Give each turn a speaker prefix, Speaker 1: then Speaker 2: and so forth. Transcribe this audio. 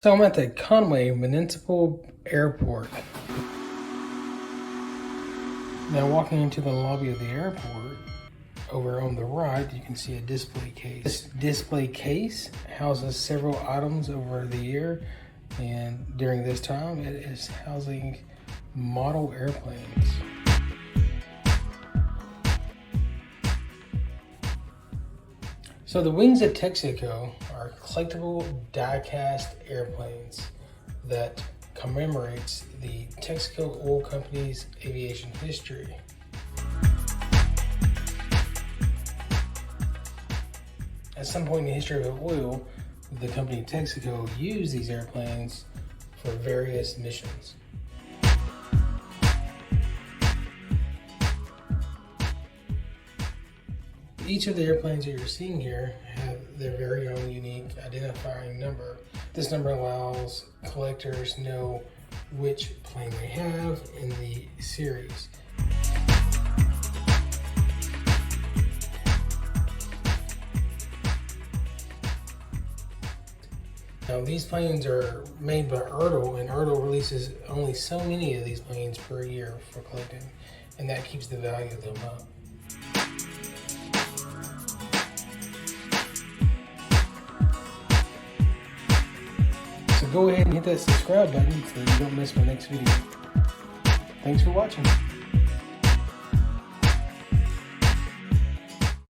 Speaker 1: So I'm at the Conway Municipal Airport. Now walking into the lobby of the airport, over on the right, you can see a display case. This display case houses several items over the year, and during this time, it is housing model airplanes. So the wings of Texaco are collectible die-cast airplanes that commemorates the Texaco Oil Company's aviation history. At some point in the history of oil, the company Texaco used these airplanes for various missions. Each of the airplanes that you're seeing here have their very own unique identifying number. This number allows collectors to know which plane they have in the series. Now these planes are made by Erdl, and Erdl releases only so many of these planes per year for collecting, and that keeps the value of them up. So go ahead and hit that subscribe button so you don't miss my next video. Thanks for watching.